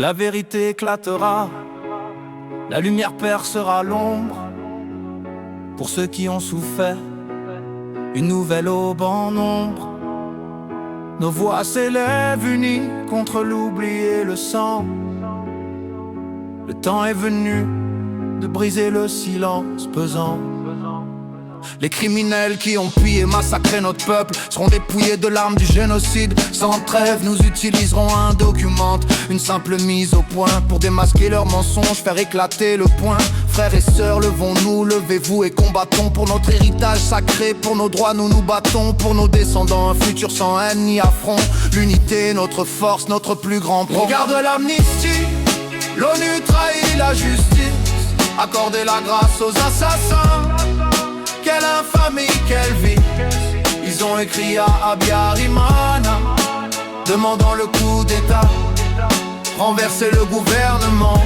La vérité éclatera, la lumière percera l'ombre. Pour ceux qui ont souffert, une nouvelle aube en ombre. Nos voix s'élèvent unies contre l'oubli et le sang. Le temps est venu de briser le silence pesant. Les criminels qui ont pillé et massacré notre peuple seront dépouillés de l'arme du génocide. Sans trêve, nous utiliserons un document, une simple mise au point pour démasquer leurs mensonges, faire éclater le point. Frères et sœurs, levons-nous, levez-vous et combattons pour notre héritage sacré, pour nos droits nous nous battons, pour nos descendants un futur sans haine ni affront. L'unité, notre force, notre plus grand pro. Regarde l'amnistie, l'ONU trahit la justice, accorder la grâce aux assassins. Quelle infamie, quelle vie. Ils ont écrit à Abiyarimana, demandant le coup d'état, renverser le gouvernement,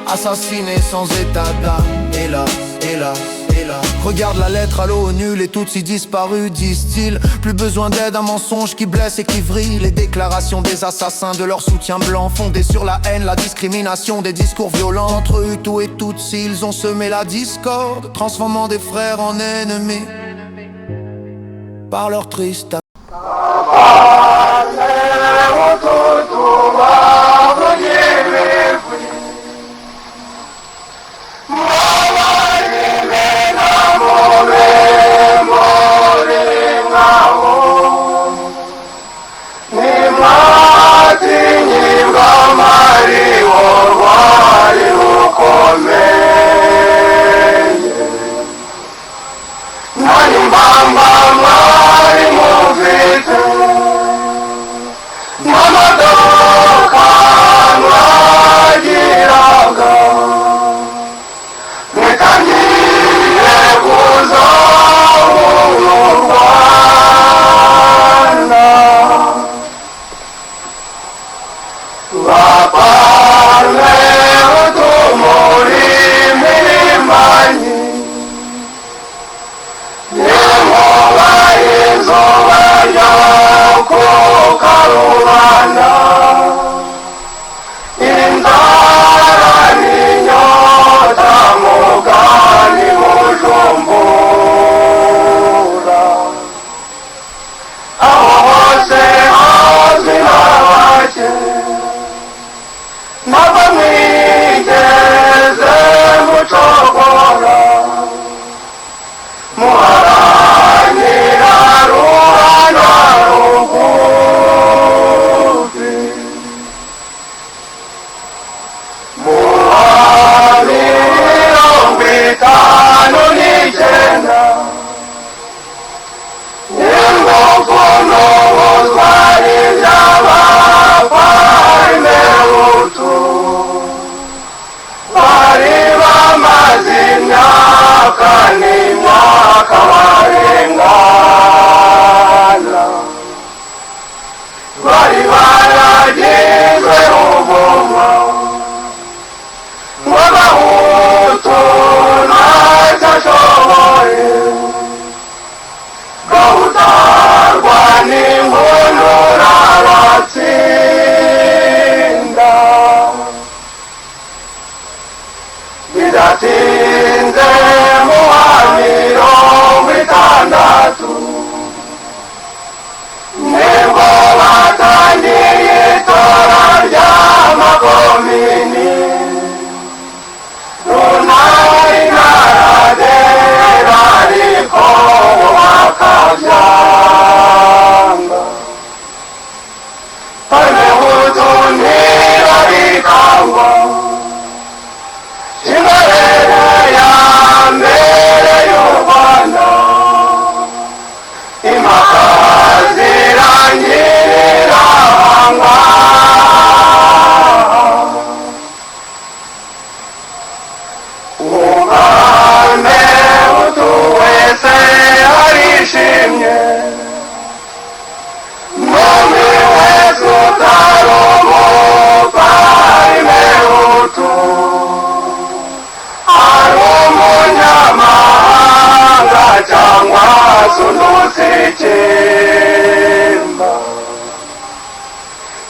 assassiner sans état d'âme. Hélas, hélas, hélas. Regarde la lettre à l'ONU, les Tutsis disparus, disent-ils. Plus besoin d'aide, un mensonge qui blesse et qui vrille. Les déclarations des assassins de leur soutien blanc, fondés sur la haine, la discrimination, des discours violents. Entre Hutus et Tutsis, ils ont semé la discorde, transformant des frères en ennemis par leur triste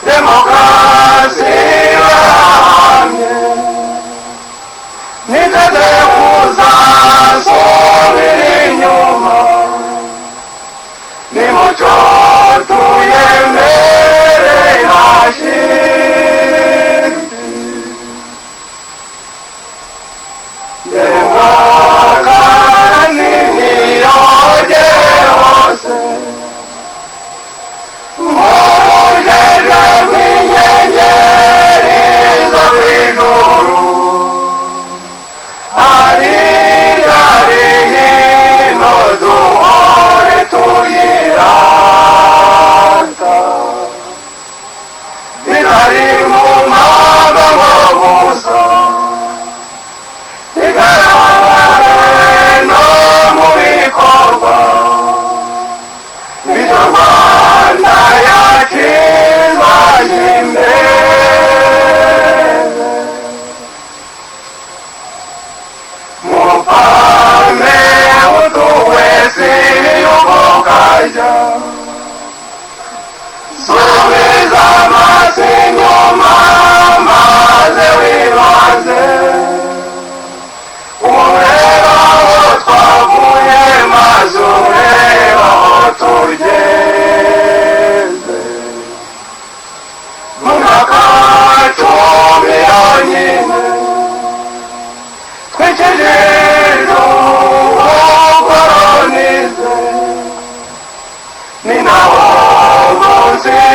Democracia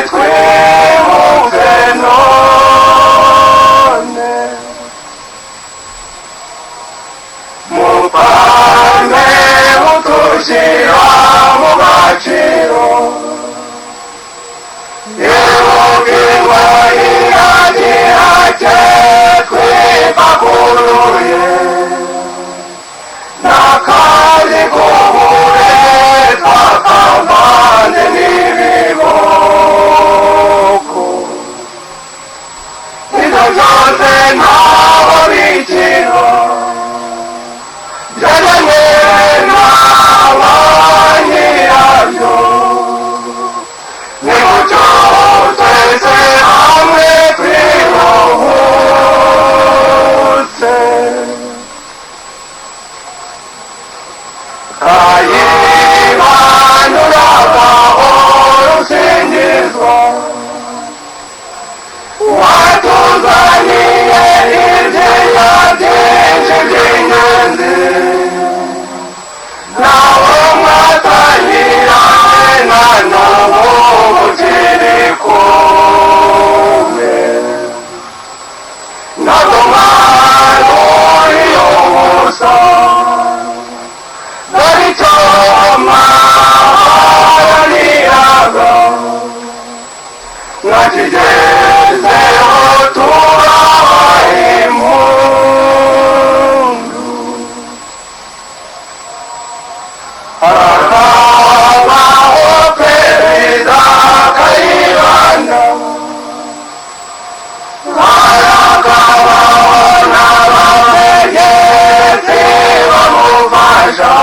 twibuke none mupange mutushyira mu gaciro yibukirwa iragira cye twipakuruye n'akazi k'uburetwa kavanze n'ibiboko ibyo byose ntaho bikira byajyanye n'aba nyirabyo nimucyo twese hamwe twiruhutse kayibanura gahoro usingizwa watuzaniye ibyiza byinshi by'ingenzi naho mwatangiranye na n'ubu mukiri kumwe ntabwo mwaruriye ubusa dore icyo mwaharaniraga mwakigezeho tubahaye impundu harakabaho perezida Kayibanda harakabaho n'abategetsi bamufasha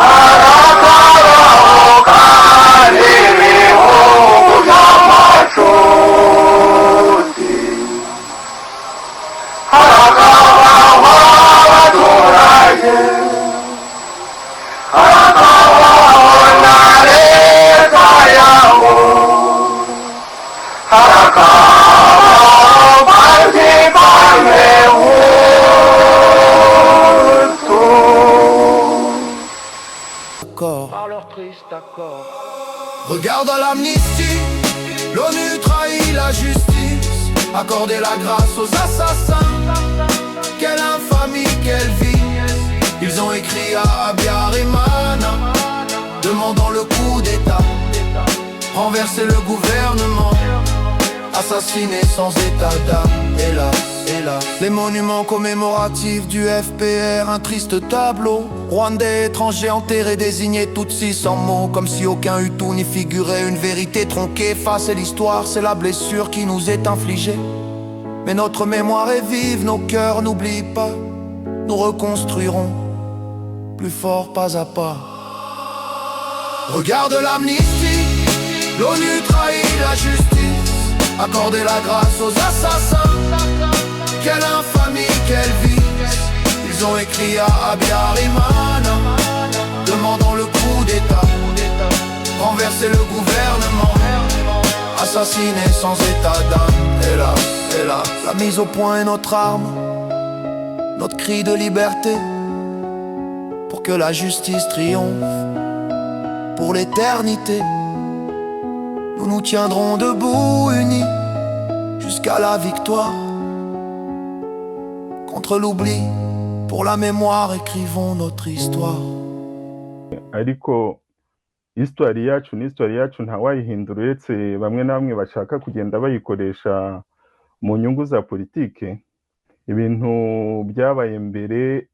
harakabaho kandi ibihugu by'amacuti harakabaho abaturage harakabaho na leta yabo harakabaho parti Parmehutu. Par leur triste accord. Regarde l'amnistie, l'ONU trahit la justice, accorder la grâce aux assassins. Quelle infamie, quelle vie. Ils ont écrit à Abiyarimana, demandant le coup d'état, renverser le gouvernement, assassiner sans état d'âme. Hélas, hélas. Les monuments commémoratifs du FPR, un triste tableau. Rwandais étrangers enterrés, désignés Tutsis sans mots, comme si aucun Hutu n'y figurait. Une vérité tronquée, effacer l'histoire, c'est la blessure qui nous est infligée. Mais notre mémoire est vive, nos cœurs n'oublient pas. Nous reconstruirons plus fort pas à pas. Regarde l'amnistie, l'ONU trahit la justice, accorder la grâce aux assassins. Quelle infamie, quelle vie. Ils ont écrit à Abiyarimana, demandant le coup d'état, renverser le gouvernement, assassiner sans état d'âme. Hélas, hélas. La mise au point est notre arme, notre cri de liberté, pour que la justice triomphe pour l'éternité. Nous nous tiendrons debout, unis, jusqu'à la victoire. Contre l'oubli, pour la mémoire, écrivons notre histoire. ariko histoire yacu ni histoire yacu ntawayihindura uretse bamwe na bamwe bashaka kugenda bayikoresha mu nyungu za politike. Ibintu byabaye mbere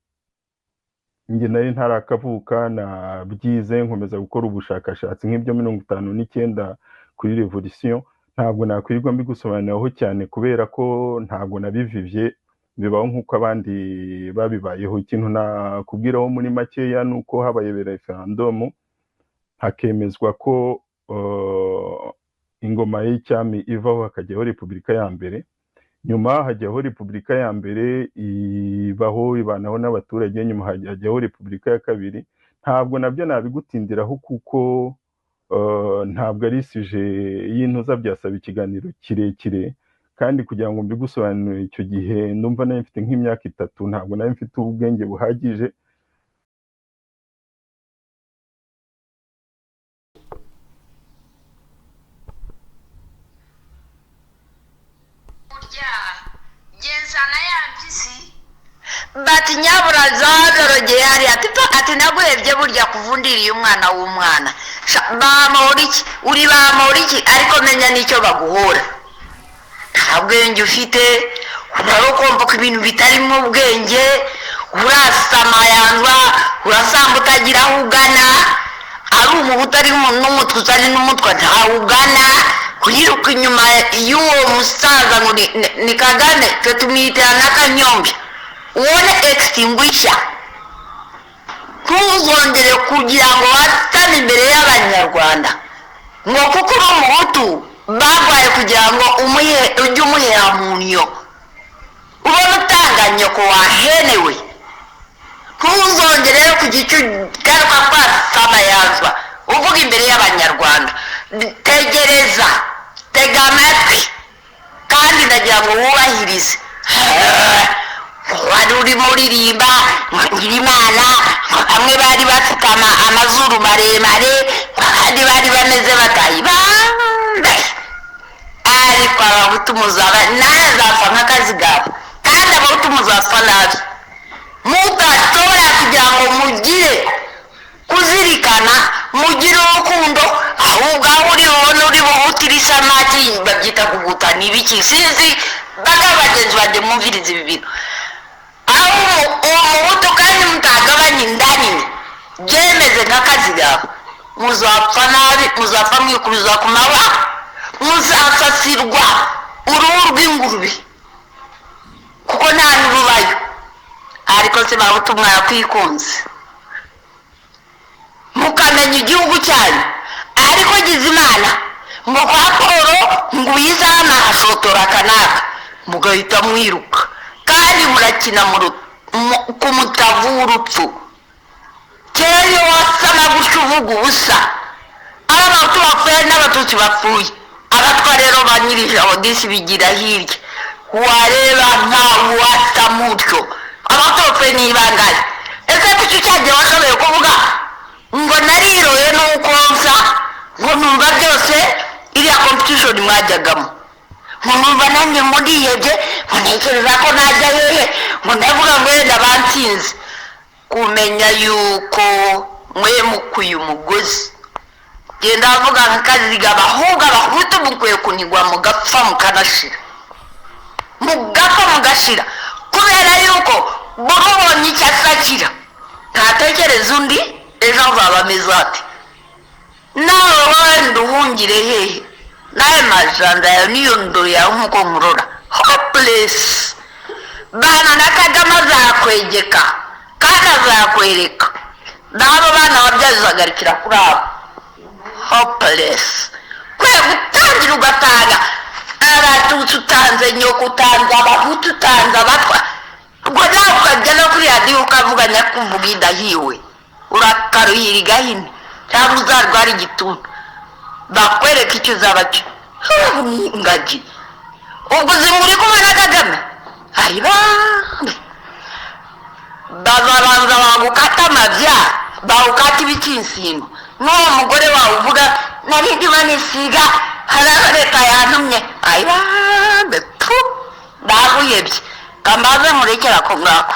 njye nari ntarakavuka na byize nkomeza gukora ubushakashatsi nk'ibyo 59 kuri revolution, ntabwo nakwirirwa mbigusobanuraho cyane kubera ko ntabwo nabivivye, bibaho nk'uko abandi babibayeho. Ikintu nakubwiraho muri makeya nuko habaye referendum hakemezwa ko ingoma y'icyami ivaho hakajyaho repubulika ya mbere. Nyuma hajyaho repubulika ya mbere ibaho ibanaho n'abaturage, nyuma hajyaho repubulika ya kabiri. Ntabwo nabyo nabigutindiraho kuko ntabwo ari sije y'intuza, byasaba ikiganiro kirekire, kandi kugira ngo mbigusobanurire icyo gihe ndumva nari mfite nk'imyaka 3, ntabwo nari mfite ubwenge buhagije. bati nyabura zadorogeye hariya ati naguhebye burya kuvundiriye umwana w'umwana bamahora iki uri bamahora iki ariko menya n'icyo baguhora nta bwenge ufite urarokomba ko ibintu bitarimo ubwenge urasamayanzwa urasamba utagira aho ugana ari umubu utari n'umutwe utari n'umutwe ntawe ugana kuyiruka inyuma y'uwo musaza ngo ni Kagame twe tumwitira n'akanyombya ubone extinguisher ntuzongere kugira ngo wasane imbere y'abanyarwanda ngo kuko uri umuhutu bagwaye kugira ngo ujye umuhera mu nyo ubona utanganye ko wahenewe ntuzongere ku gicu garuka kwasama yazwa uvuga imbere y'abanyarwanda tegereza tega amatwi kandi ndagira ngo wubahirize wari urimo uririmba nyirimana bamwe bari bafite amazuru maremare abandi bari bameze batayibambe ariko abahutu muzaba nawe azapfa nk'akazi gabo kandi abahutu muzapfa nabi mudashobora kugira ngo mugire kuzirikana mugire urukundo ahubwo aho uri bubone uri buhutire isamaki babyita kugutana ibiki sinzi baga bagenzi banjye mwumvirize ibi bintu aho uwo muhutu kandi mutagabanya inda nini byemeze nk'akazi gawe muzapfa nabi muzapfa mwikubiza ku maba muzasasirwa uruhu rw'ingurube kuko nta n'urubayo ariko se bahutu mwakwikunze mukamenya igihugu cyanyu ariko gize imana ngo kwa Paul ngo uyizaho amahasotora akanaka mugahita mwiruka kandi murakina ku mutavu w'urupfu kera iyo wasama gutyo uvuga ubusa ari abahutu bapfuye n'abatutsi bapfuye abatwa rero ba nyir'ijabo disi bigira hirya wareba nkawe wasa mutyo abahutu bapfuye n'ibangaye ese kuki cyagiye washoboye kuvuga ngo nariroye nuko nsa ngo numva byose iriya competition mwajyagamo ngo numva nanjye ngo ndihebye ngo ntekereza ko najya hehe ngo ndavuga ngo yenda bansinze kumenya yuko mwe mukuye umugozi genda bavuga nk'akazi gabahubwo abahutu mukwiye kunigwa mugapfa mukanashira mugapfa mugashira kubera yuko buri ubonye icyo asakira ntatekereza undi ejo azaba ameze ati nawe wenda uhungire hehe nawe majanja yawe niyo ndoro yawe nk'uko nkurora hopeless bana na Kagame azakwegeka kandi azakwereka n'abo bana wabyazagarikira kuri abo hopeless kwe gutangira ugatanga abatutsi utanze nyoko utanze abahutu utanze abatwa ubwo nawe ukajya no kuri radiyo ukavuga nyakumvuga idahiwe urakaruhira igahini cyangwa uzarwara igituntu bakwereka icyo uzaba cyo ni ingagi ubwo uzi ngo uri kumwe na Kagame ayibambe bazabanza bagukata amabya bawukata ibitsinsino n'uwo mugore wawe uvuga narindi banisiga hariho leta yantumye ayibambe pu ndaguyebye kambaze murekera ko ngako